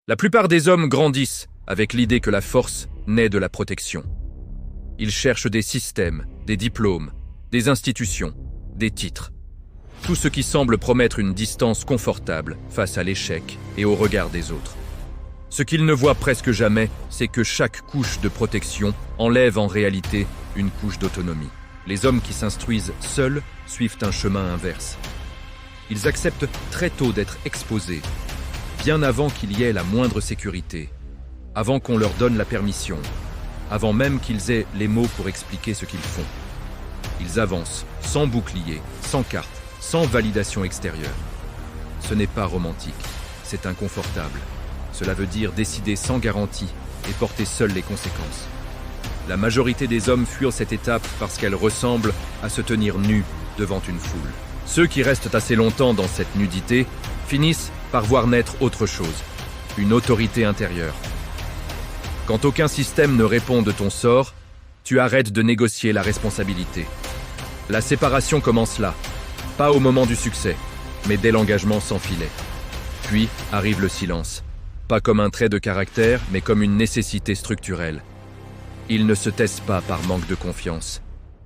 La plupart des hommes grandissent avec l'idée que la force naît de la protection. Ils cherchent des systèmes, des diplômes, des institutions, des titres. Tout ce qui semble promettre une distance confortable face à l'échec et au regard des autres. Ce qu'ils ne voient presque jamais, c'est que chaque couche de protection enlève en réalité une couche d'autonomie. Les hommes qui s'instruisent seuls suivent un chemin inverse. Ils acceptent très tôt d'être exposés, bien avant qu'il y ait la moindre sécurité, avant qu'on leur donne la permission, avant même qu'ils aient les mots pour expliquer ce qu'ils font. Ils avancent, sans bouclier, sans carte, sans validation extérieure. Ce n'est pas romantique, c'est inconfortable. Cela veut dire décider sans garantie et porter seul les conséquences. La majorité des hommes fuient cette étape parce qu'elle ressemble à se tenir nu devant une foule. Ceux qui restent assez longtemps dans cette nudité finissent par voir naître autre chose, une autorité intérieure. Quand aucun système ne répond de ton sort, tu arrêtes de négocier la responsabilité. La séparation commence là, pas au moment du succès, mais dès l'engagement sans filet. Puis arrive le silence, pas comme un trait de caractère, mais comme une nécessité structurelle. Ils ne se taisent pas par manque de confiance.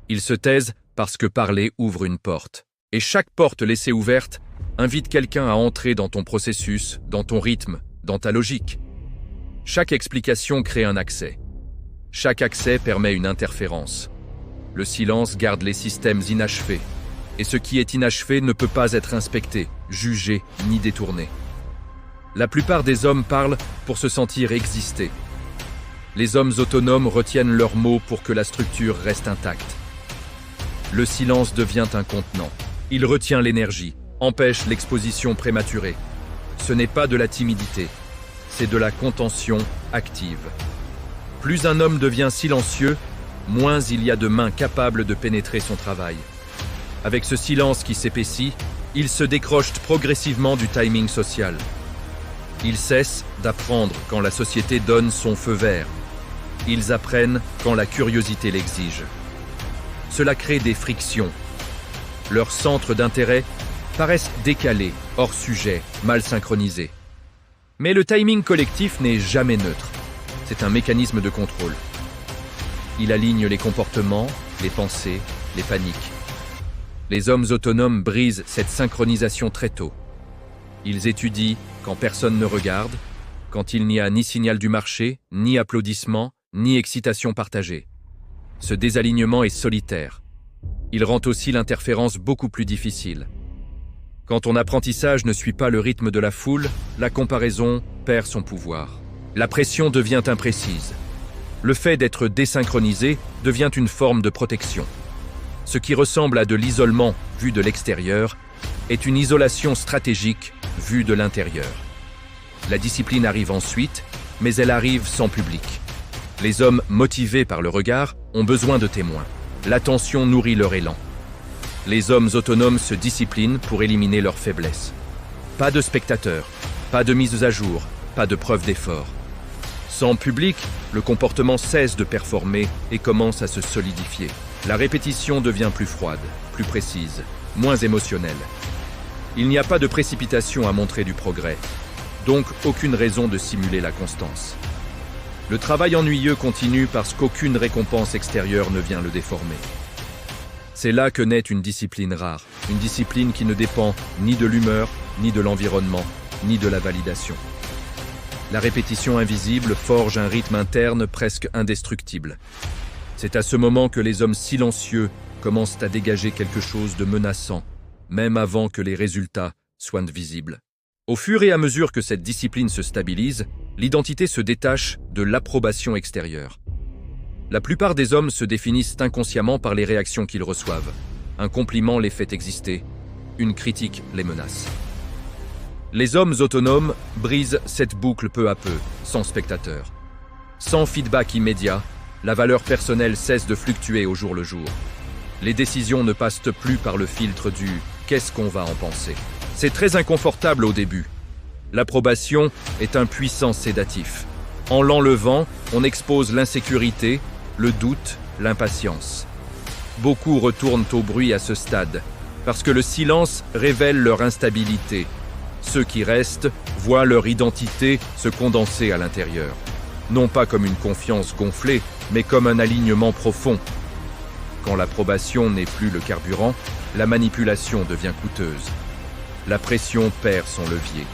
Ils se taisent parce que parler ouvre une porte. Et chaque porte laissée ouverte invite quelqu'un à entrer dans ton processus, dans ton rythme, dans ta logique. Chaque explication crée un accès. Chaque accès permet une interférence. Le silence garde les systèmes inachevés. Et ce qui est inachevé ne peut pas être inspecté, jugé, ni détourné. La plupart des hommes parlent pour se sentir exister. Les hommes autonomes retiennent leurs mots pour que la structure reste intacte. Le silence devient un contenant. Il retient l'énergie, empêche l'exposition prématurée. Ce n'est pas de la timidité, c'est de la contention active. Plus un homme devient silencieux, moins il y a de mains capables de pénétrer son travail. Avec ce silence qui s'épaissit, il se décroche progressivement du timing social. Ils cessent d'apprendre quand la société donne son feu vert. Ils apprennent quand la curiosité l'exige. Cela crée des frictions. Leurs centres d'intérêt paraissent décalés, hors sujet, mal synchronisés. Mais le timing collectif n'est jamais neutre. C'est un mécanisme de contrôle. Il aligne les comportements, les pensées, les paniques. Les hommes autonomes brisent cette synchronisation très tôt. Ils étudient quand personne ne regarde, quand il n'y a ni signal du marché, ni applaudissement, ni excitation partagée. Ce désalignement est solitaire. Il rend aussi l'interférence beaucoup plus difficile. Quand ton apprentissage ne suit pas le rythme de la foule, la comparaison perd son pouvoir. La pression devient imprécise. Le fait d'être désynchronisé devient une forme de protection. Ce qui ressemble à de l'isolement vu de l'extérieur est une isolation stratégique vue de l'intérieur. La discipline arrive ensuite, mais elle arrive sans public. Les hommes motivés par le regard ont besoin de témoins. L'attention nourrit leur élan. Les hommes autonomes se disciplinent pour éliminer leurs faiblesses. Pas de spectateurs, pas de mise à jour, pas de preuve d'effort. Sans public, le comportement cesse de performer et commence à se solidifier. La répétition devient plus froide, plus précise, moins émotionnelle. Il n'y a pas de précipitation à montrer du progrès, donc aucune raison de simuler la constance. Le travail ennuyeux continue parce qu'aucune récompense extérieure ne vient le déformer. C'est là que naît une discipline rare, une discipline qui ne dépend ni de l'humeur, ni de l'environnement, ni de la validation. La répétition invisible forge un rythme interne presque indestructible. C'est à ce moment que les hommes silencieux commencent à dégager quelque chose de menaçant, même avant que les résultats soient visibles. Au fur et à mesure que cette discipline se stabilise, l'identité se détache de l'approbation extérieure. La plupart des hommes se définissent inconsciemment par les réactions qu'ils reçoivent. Un compliment les fait exister, une critique les menace. Les hommes autonomes brisent cette boucle peu à peu, sans spectateur. Sans feedback immédiat, la valeur personnelle cesse de fluctuer au jour le jour. Les décisions ne passent plus par le filtre du « qu'est-ce qu'on va en penser ?» C'est très inconfortable au début. L'approbation est un puissant sédatif. En l'enlevant, on expose l'insécurité, le doute, l'impatience. Beaucoup retournent au bruit à ce stade, parce que le silence révèle leur instabilité. Ceux qui restent voient leur identité se condenser à l'intérieur. Non pas comme une confiance gonflée, mais comme un alignement profond. Quand l'approbation n'est plus le carburant, la manipulation devient coûteuse. La pression perd son levier.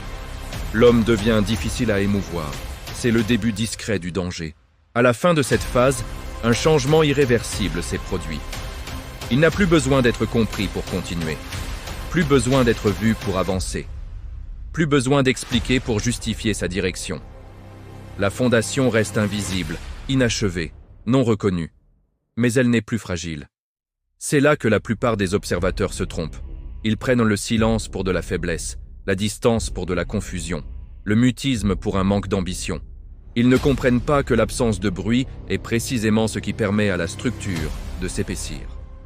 L'homme devient difficile à émouvoir. C'est le début discret du danger. À la fin de cette phase, un changement irréversible s'est produit. Il n'a plus besoin d'être compris pour continuer. Plus besoin d'être vu pour avancer. Plus besoin d'expliquer pour justifier sa direction. La fondation reste invisible, inachevée, non reconnue. Mais elle n'est plus fragile. C'est là que la plupart des observateurs se trompent. Ils prennent le silence pour de la faiblesse, la distance pour de la confusion, le mutisme pour un manque d'ambition. Ils ne comprennent pas que l'absence de bruit est précisément ce qui permet à la structure de s'épaissir.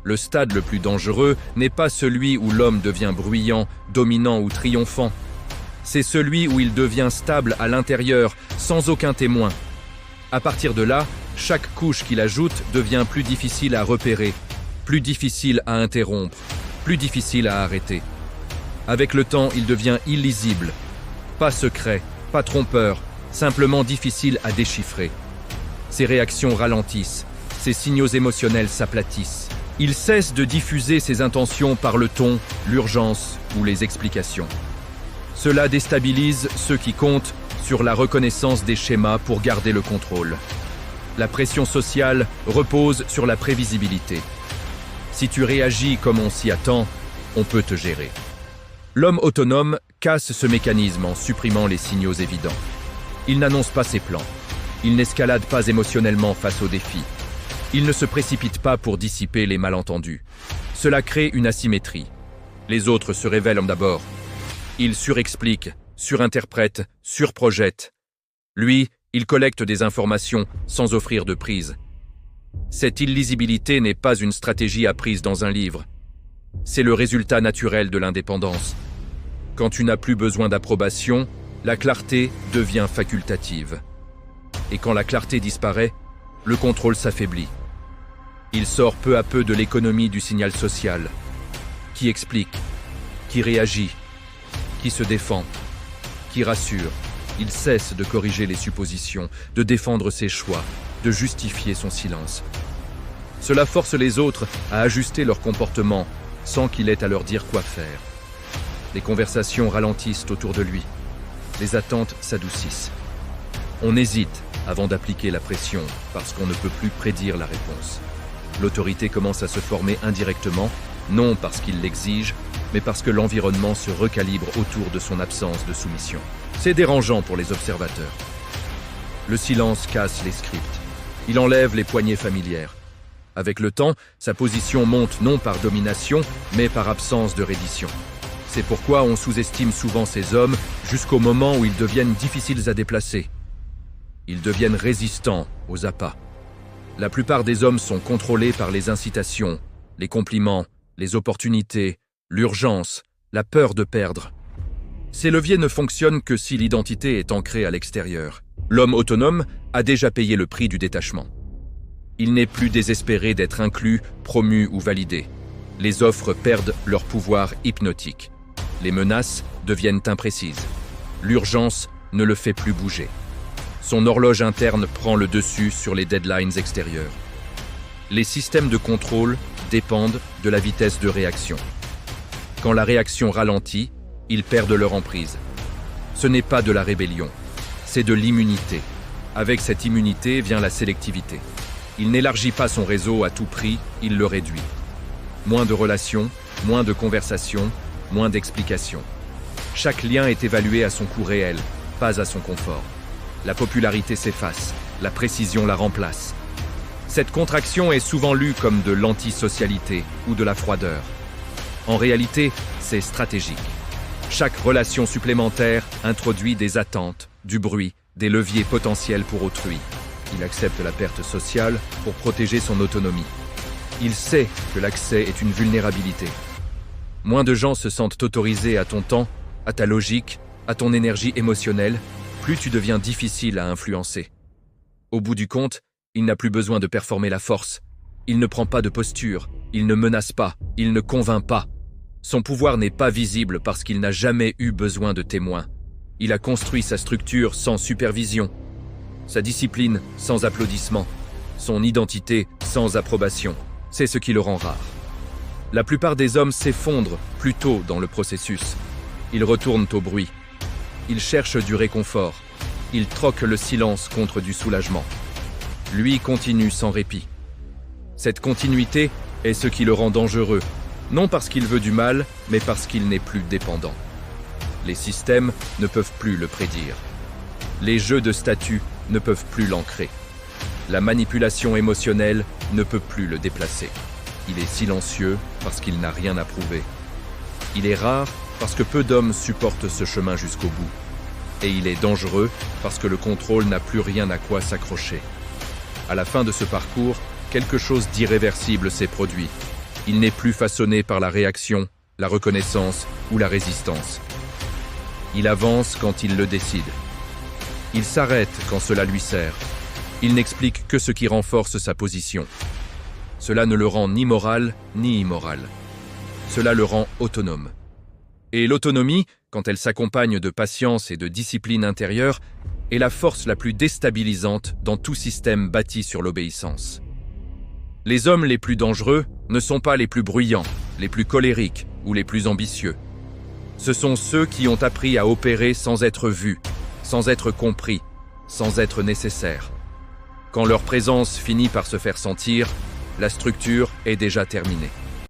Le stade le plus dangereux n'est pas celui où l'homme devient bruyant, dominant ou triomphant. C'est celui où il devient stable à l'intérieur, sans aucun témoin. À partir de là, chaque couche qu'il ajoute devient plus difficile à repérer, plus difficile à interrompre, plus difficile à arrêter. Avec le temps, il devient illisible, pas secret, pas trompeur, simplement difficile à déchiffrer. Ses réactions ralentissent, ses signaux émotionnels s'aplatissent. Il cesse de diffuser ses intentions par le ton, l'urgence ou les explications. Cela déstabilise ceux qui comptent sur la reconnaissance des schémas pour garder le contrôle. La pression sociale repose sur la prévisibilité. Si tu réagis comme on s'y attend, on peut te gérer. L'homme autonome casse ce mécanisme en supprimant les signaux évidents. Il n'annonce pas ses plans. Il n'escalade pas émotionnellement face aux défis. Il ne se précipite pas pour dissiper les malentendus. Cela crée une asymétrie. Les autres se révèlent d'abord. Il surexplique, surinterprète, surprojette. Lui, il collecte des informations sans offrir de prise. Cette illisibilité n'est pas une stratégie apprise dans un livre. C'est le résultat naturel de l'indépendance. Quand tu n'as plus besoin d'approbation, la clarté devient facultative. Et quand la clarté disparaît, le contrôle s'affaiblit. Il sort peu à peu de l'économie du signal social. Qui explique, qui réagit, qui se défend, qui rassure. Il cesse de corriger les suppositions, de défendre ses choix, de justifier son silence. Cela force les autres à ajuster leur comportement sans qu'il ait à leur dire quoi faire. Les conversations ralentissent autour de lui. Les attentes s'adoucissent. On hésite avant d'appliquer la pression parce qu'on ne peut plus prédire la réponse. L'autorité commence à se former indirectement, non parce qu'il l'exige, mais parce que l'environnement se recalibre autour de son absence de soumission. C'est dérangeant pour les observateurs. Le silence casse les scripts. Il enlève les poignées familières. Avec le temps, sa position monte non par domination, mais par absence de reddition. C'est pourquoi on sous-estime souvent ces hommes jusqu'au moment où ils deviennent difficiles à déplacer. Ils deviennent résistants aux appâts. La plupart des hommes sont contrôlés par les incitations, les compliments, les opportunités, l'urgence, la peur de perdre. Ces leviers ne fonctionnent que si l'identité est ancrée à l'extérieur. L'homme autonome a déjà payé le prix du détachement. Il n'est plus désespéré d'être inclus, promu ou validé. Les offres perdent leur pouvoir hypnotique. Les menaces deviennent imprécises. L'urgence ne le fait plus bouger. Son horloge interne prend le dessus sur les deadlines extérieures. Les systèmes de contrôle dépendent de la vitesse de réaction. Quand la réaction ralentit, ils perdent leur emprise. Ce n'est pas de la rébellion, c'est de l'immunité. Avec cette immunité vient la sélectivité. Il n'élargit pas son réseau à tout prix, il le réduit. Moins de relations, moins de conversations, moins d'explications. Chaque lien est évalué à son coût réel, pas à son confort. La popularité s'efface, la précision la remplace. Cette contraction est souvent lue comme de l'antisocialité ou de la froideur. En réalité, c'est stratégique. Chaque relation supplémentaire introduit des attentes, du bruit, des leviers potentiels pour autrui. Il accepte la perte sociale pour protéger son autonomie. Il sait que l'accès est une vulnérabilité. Moins de gens se sentent autorisés à ton temps, à ta logique, à ton énergie émotionnelle, plus tu deviens difficile à influencer. Au bout du compte, il n'a plus besoin de performer la force. Il ne prend pas de posture, il ne menace pas, il ne convainc pas. Son pouvoir n'est pas visible parce qu'il n'a jamais eu besoin de témoins. Il a construit sa structure sans supervision, sa discipline sans applaudissements, son identité sans approbation. C'est ce qui le rend rare. La plupart des hommes s'effondrent plus tôt dans le processus. Ils retournent au bruit. Ils cherchent du réconfort. Ils troquent le silence contre du soulagement. Lui continue sans répit. Cette continuité est ce qui le rend dangereux, non parce qu'il veut du mal, mais parce qu'il n'est plus dépendant. Les systèmes ne peuvent plus le prédire. Les jeux de statut ne peuvent plus l'ancrer. La manipulation émotionnelle ne peut plus le déplacer. Il est silencieux parce qu'il n'a rien à prouver. Il est rare parce que peu d'hommes supportent ce chemin jusqu'au bout. Et il est dangereux parce que le contrôle n'a plus rien à quoi s'accrocher. À la fin de ce parcours, quelque chose d'irréversible s'est produit. Il n'est plus façonné par la réaction, la reconnaissance ou la résistance. Il avance quand il le décide. Il s'arrête quand cela lui sert. Il n'explique que ce qui renforce sa position. Cela ne le rend ni moral ni immoral. Cela le rend autonome. Et l'autonomie, quand elle s'accompagne de patience et de discipline intérieure, est la force la plus déstabilisante dans tout système bâti sur l'obéissance. Les hommes les plus dangereux ne sont pas les plus bruyants, les plus colériques ou les plus ambitieux. Ce sont ceux qui ont appris à opérer sans être vus, sans être compris, sans être nécessaires. Quand leur présence finit par se faire sentir, la structure est déjà terminée.